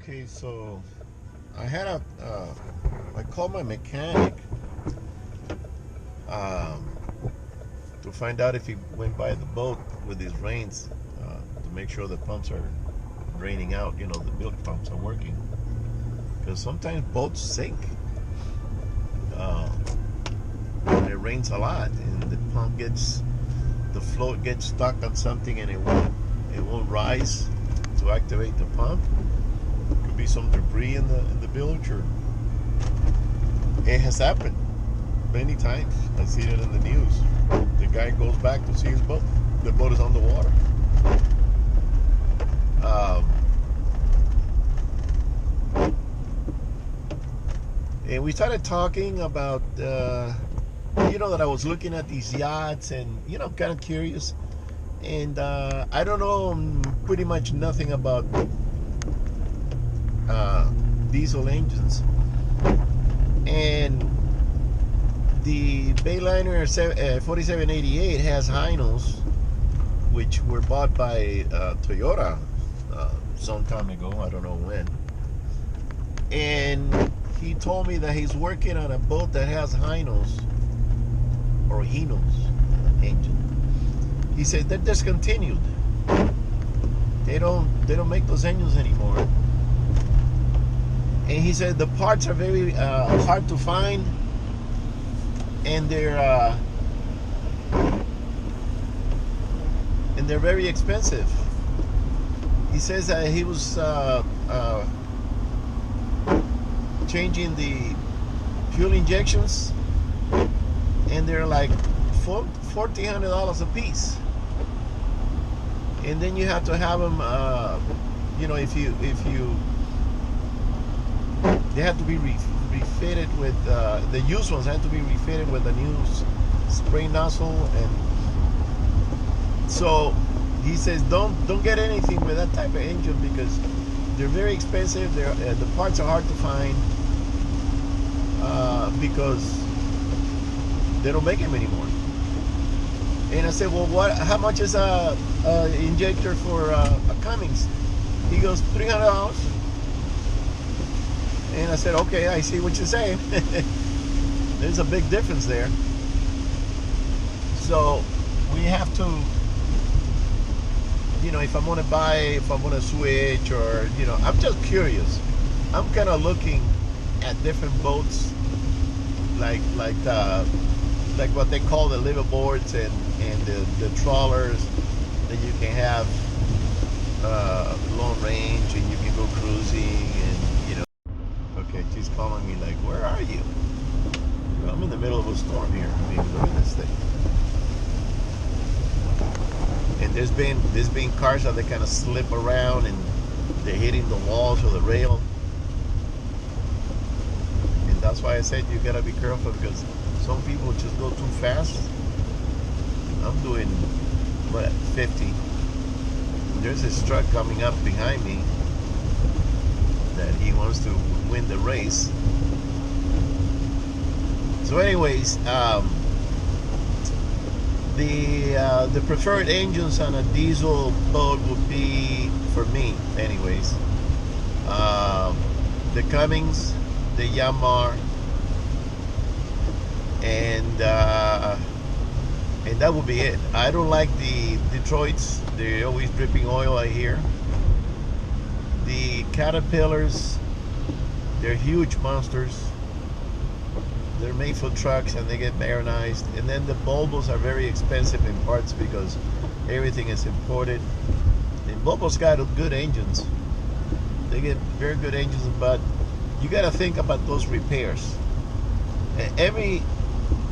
Okay, so I had I called my mechanic um, to find out if he went by the boat with his rains to make sure the pumps are draining out. You know, the milk pumps are working because sometimes boats sink uh, when it rains a lot and the float gets stuck on something and it won't rise to activate the pump. Could be some debris in the bilge, or it has happened many times. I've seen it in the news. The guy goes back to see his boat. The boat is on the water. And we started talking about, that I was looking at these yachts and, I'm kind of curious. And I don't know pretty much nothing about diesel engines. And the Bayliner 4788 has Hynos, which were bought by Toyota some time ago. I don't know when. And he told me that he's working on a boat that has Hynos or Hynos engine. He said they're discontinued. They don't make those engines anymore. And he said the parts are very hard to find, and they're very expensive. He says that he was changing the fuel injections, and they're like $1,400 a piece. And then you have to have them, if you they have to be refitted with the used ones have to be refitted with a new spray nozzle. And so he says don't get anything with that type of engine because they're very expensive. The parts are hard to find because they don't make them anymore. And I said, well, how much is a injector for a Cummins? He goes, $300. And I said, okay, I see what you're saying. There's a big difference there. So we have to, if I'm going to switch, or, I'm just curious. I'm kind of looking at different boats, like what they call the liveaboards and the trawlers that you can have long range and you can go cruising and, Okay, she's calling me like, where are you? I'm in the middle of a storm here. I mean, look at this thing. And there's been cars that they kind of slip around and they're hitting the walls or the rail. And that's why I said you gotta be careful, because some people just go too fast. I'm doing 50. There's this truck coming up behind me that he wants to win the race. So anyways, the preferred engines on a diesel boat would be, for me anyways, the Cummins, the Yanmar, and that would be it. I don't like the Detroits. They're always dripping oil, I hear. The Caterpillars, they're huge monsters. They're made for trucks and they get Marinized. And then the Volvos are very expensive in parts because everything is imported. And Volvo's got good engines. They get very good engines, but you got to think about those repairs. Every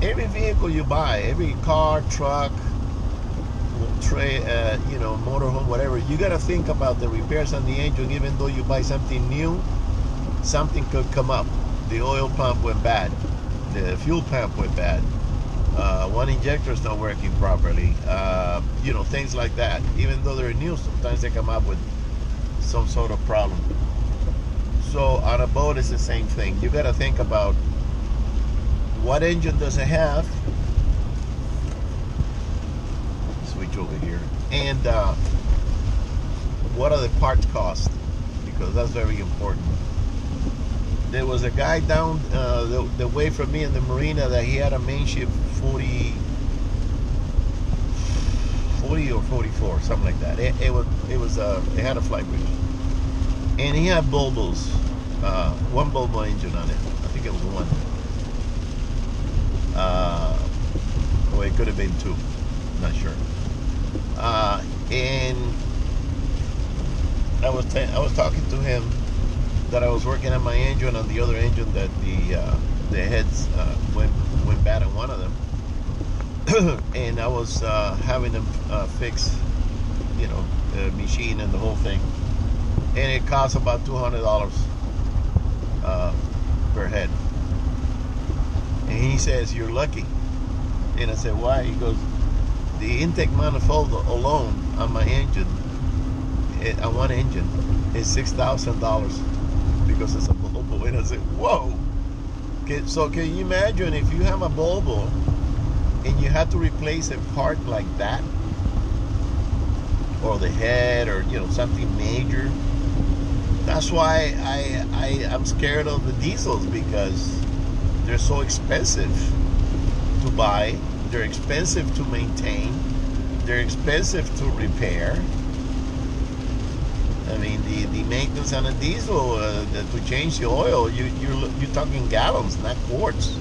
vehicle you buy, every car, truck, motorhome, whatever, you got to think about the repairs on the engine. Even though you buy something new, something could come up. The oil pump went bad, the fuel pump went bad, one injector is not working properly, things like that. Even though they're new, sometimes they come up with some sort of problem. So on a boat it's the same thing. You got to think about what engine does it have, switch over here, and what are the parts cost, because that's very important. There was a guy down the way from me in the marina that he had a main shift 40 or 44, something like that. It had a fly bridge, and he had bulbos, one bulbo engine on it. I think it was one. Or it could have been two, not sure. And I was talking to him that I was working on my engine, on the other engine that the heads went bad on one of them. And I was having them fix, the machine and the whole thing, and it cost about $200 per head. And he says, "You're lucky." And I said, "Why?" He goes, "The intake manifold alone on my engine, on one engine, is $6,000 because it's a Volvo." And I said, "Whoa!" Okay, so can you imagine if you have a Volvo and you have to replace a part like that, or the head, or something major? That's why I'm scared of the diesels, because they're so expensive to buy, they're expensive to maintain, they're expensive to repair. I mean, the maintenance on a diesel, to change the oil, you're talking gallons, not quarts.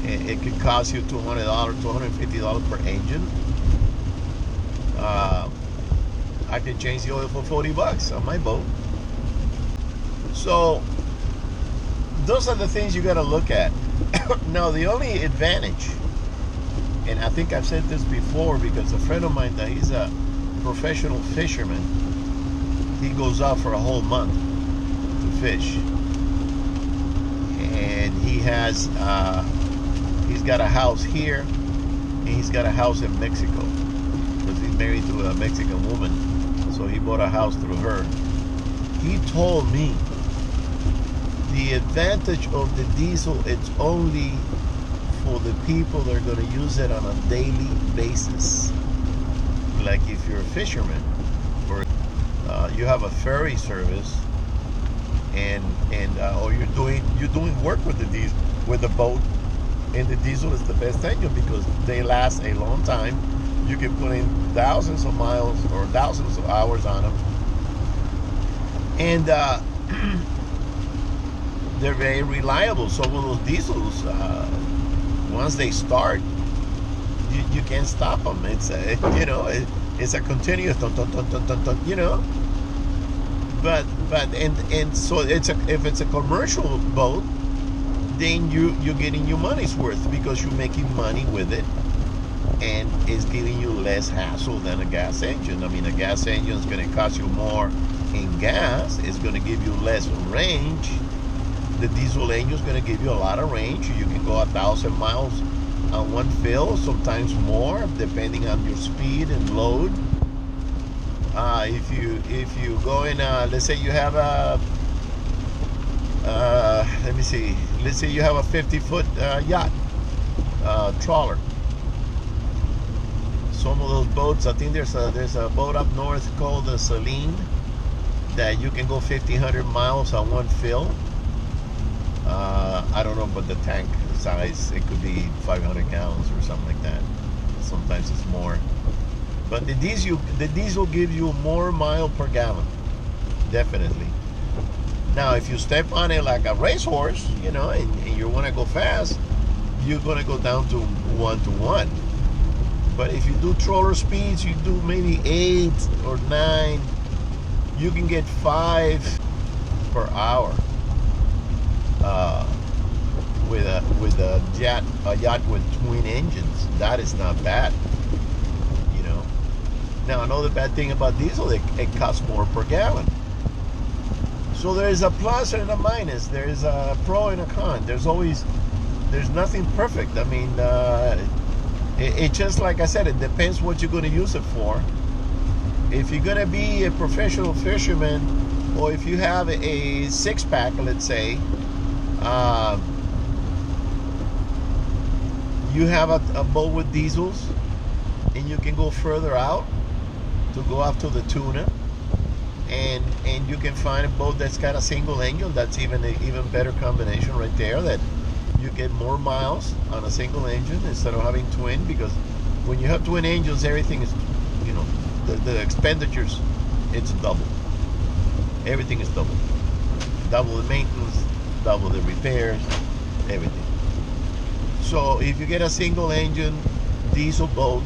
It could cost you $200, $250 per engine. I can change the oil for $40 on my boat. So those are the things you got to look at. Now, the only advantage, and I think I've said this before, because a friend of mine, that he's a professional fisherman, he goes out for a whole month to fish, and he's got a house here, and he's got a house in Mexico, because he's married to a Mexican woman, so he bought a house through her. He told me the advantage of the diesel, it's only for the people that are going to use it on a daily basis. Like if you're a fisherman, or you have a ferry service, and or you're doing work with the diesel, with the boat, and the diesel is the best engine because they last a long time. You can put in thousands of miles or thousands of hours on them, and they're very reliable. So with those diesels, once they start, you can't stop them. It's it's a continuous dun, dun, dun, dun, dun, dun, But so if it's a commercial boat, then you're getting your money's worth, because you're making money with it, and it's giving you less hassle than a gas engine. I mean, a gas engine is going to cost you more in gas. It's going to give you less range. The diesel engine is going to give you a lot of range. You can go 1,000 miles on one fill, sometimes more, depending on your speed and load. If you go in, let's say you have a let's say you have a 50-foot yacht, trawler. Some of those boats, I think there's a boat up north called the Celine, that you can go 1,500 miles on one fill. I don't know about the tank size. It could be 500 gallons or something like that. Sometimes it's more. But the diesel gives you more mile per gallon, definitely. Now, if you step on it like a racehorse, and you want to go fast, you're going to go down to 1-to-1. But if you do trawler speeds, you do maybe 8 or 9, you can get 5 per hour with a yacht with twin engines. That is not bad. Now, another bad thing about diesel, it costs more per gallon. So there's a plus and a minus. There's a pro and a con. There's nothing perfect. I mean, it just, like I said, it depends what you're going to use it for. If you're going to be a professional fisherman, or if you have a six-pack, let's say, you have a boat with diesels, and you can go further out to go after the tuna, and you can find a boat that's got a single engine. That's even an even better combination right there. That you get more miles on a single engine instead of having twin, because when you have twin engines, everything is, you know, the expenditures, it's double. Everything is double. Double the maintenance, double the repairs, everything. So if you get a single engine diesel boat,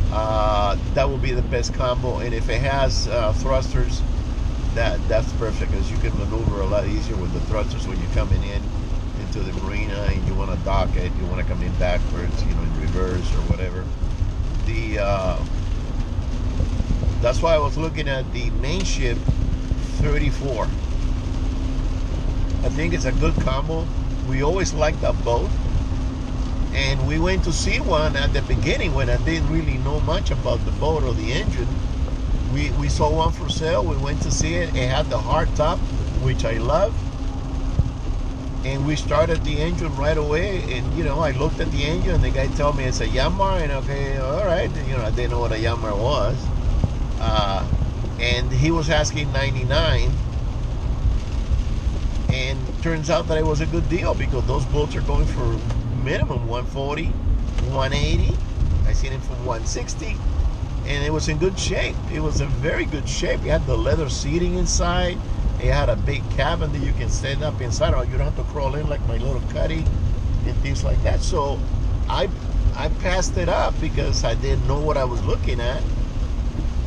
that will be the best combo. And if it has thrusters, that's perfect, because you can maneuver a lot easier with the thrusters when you're coming in into the marina and you want to dock it, you want to come in backwards, you know, in reverse or whatever. That's why I was looking at the main ship 34. I think it's a good combo. We always liked that boat, and we went to see one at the beginning when I didn't really know much about the boat or the engine. We saw one for sale. We went to see it. It had the hard top, which I love, and we started the engine right away. And you know, I looked at the engine, and the guy told me it's a Yanmar, and okay, all right, you know, I didn't know what a Yanmar was, and he was asking 99. And turns out that it was a good deal, because those boats are going for minimum 140, 180. I seen it for 160, and it was in good shape. It was in very good shape. It had the leather seating inside. It had a big cabin that you can stand up inside, or you don't have to crawl in like my little cuddy and things like that. So I passed it up because I didn't know what I was looking at.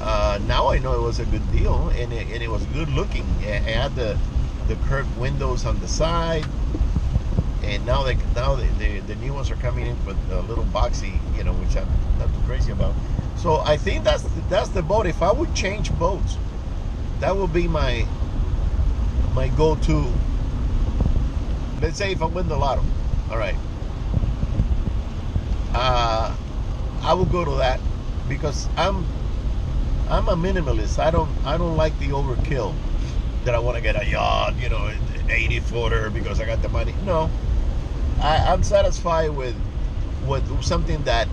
Now I know it was a good deal, and it was good looking. It had the curved windows on the side, and now the new ones are coming in with a little boxy, you know, which I'm not too crazy about. So I think that's the boat. If I would change boats, that would be my go-to. Let's say if I win the lotto, all right, I will go to that, because I'm a minimalist. I don't like the overkill, that I want to get a yacht, you know, 80-footer because I got the money. No, I'm satisfied with something that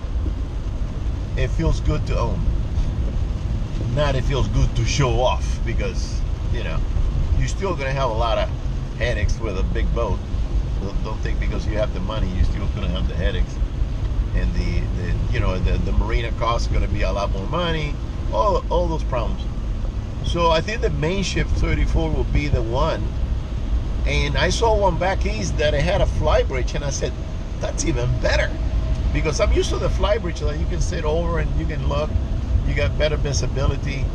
it feels good to own, not it feels good to show off, because, you know, you're still going to have a lot of headaches with a big boat. Don't think because you have the money you're still going to have the headaches, and the marina cost is going to be a lot more money, all those problems. So I think the main ship 34 will be the one. And I saw one back east that it had a fly bridge, and I said, that's even better, because I'm used to the fly bridge that you can sit over and you can look. You got better visibility.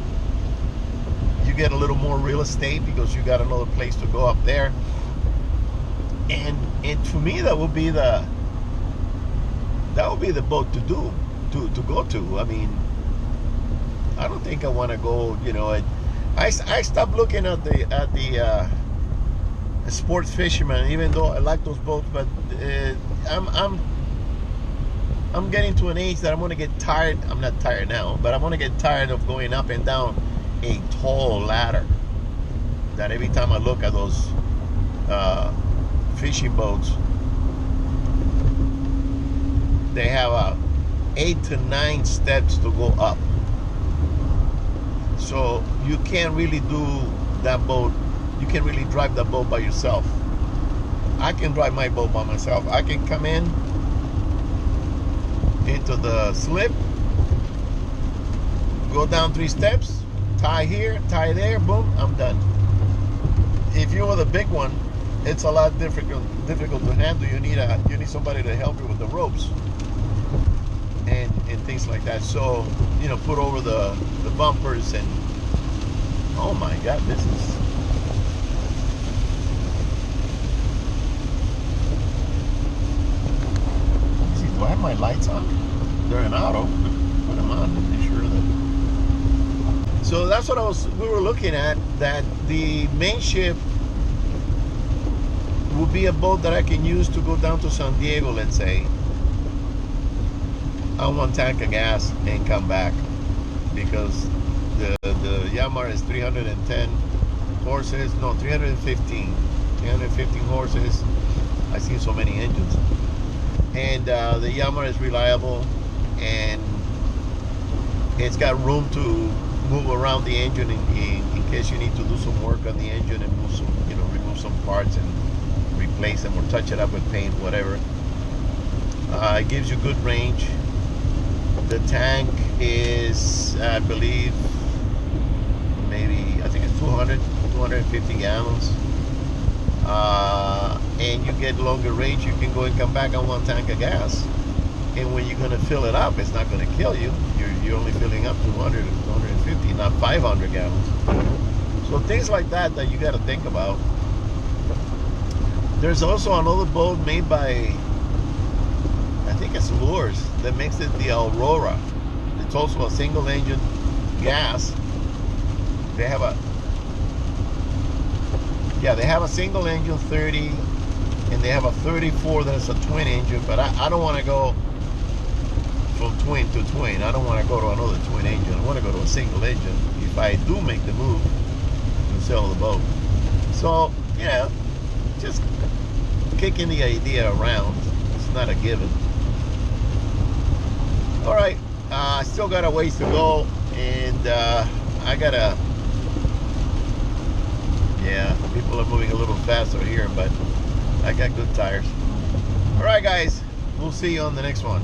You get a little more real estate because you got another place to go up there. And for me, that would be the boat to go to. I mean, I don't think I want to go, you know. I stopped looking at the sports fisherman, even though I like those boats. But I'm getting to an age that I'm going to get tired. I'm not tired now, but I'm going to get tired of going up and down a tall ladder. That every time I look at those fishing boats, they have 8 to 9 steps to go up. So you can't really do that boat. You can't really drive that boat by yourself. I can drive my boat by myself. I can come into the slip, go down 3 steps, tie here, tie there, boom, I'm done. If you're with a big one, it's a lot difficult to handle. You need somebody to help you with the ropes and things like that. So, you know, put over the bumpers, and oh my God, this is. Let's see, do I have my lights on? They're in auto. Put them on to be sure that. So that's what we were looking at. That the main ship will be a boat that I can use to go down to San Diego, let's say, on 1 tank of gas and come back, because the Yanmar is 310 horses, no, 315 horses. I've seen so many engines, and the Yanmar is reliable, and it's got room to move around the engine in case you need to do some work on the engine and move some, remove some parts and replace them or touch it up with paint, whatever. It gives you good range. The tank is, I believe, I think it's 250 gallons. And you get longer range. You can go and come back on one tank of gas. And when you're going to fill it up, it's not going to kill you. You're only filling up 200 and 250, not 500 gallons. So things like that you got to think about. There's also another boat made by, I think it's Luhrs, that makes it the Aurora. It's also a single engine gas. They have a single engine 30, and they have a 34 that's a twin engine, but I don't want to go from twin to twin. I don't want to go to another twin engine. I want to go to a single engine if I do make the move to sell the boat. So, yeah, just kicking the idea around. It's not a given. All right, I still got a ways to go, and I gotta. Yeah, people are moving a little faster here, but I got good tires. All right, guys, we'll see you on the next one.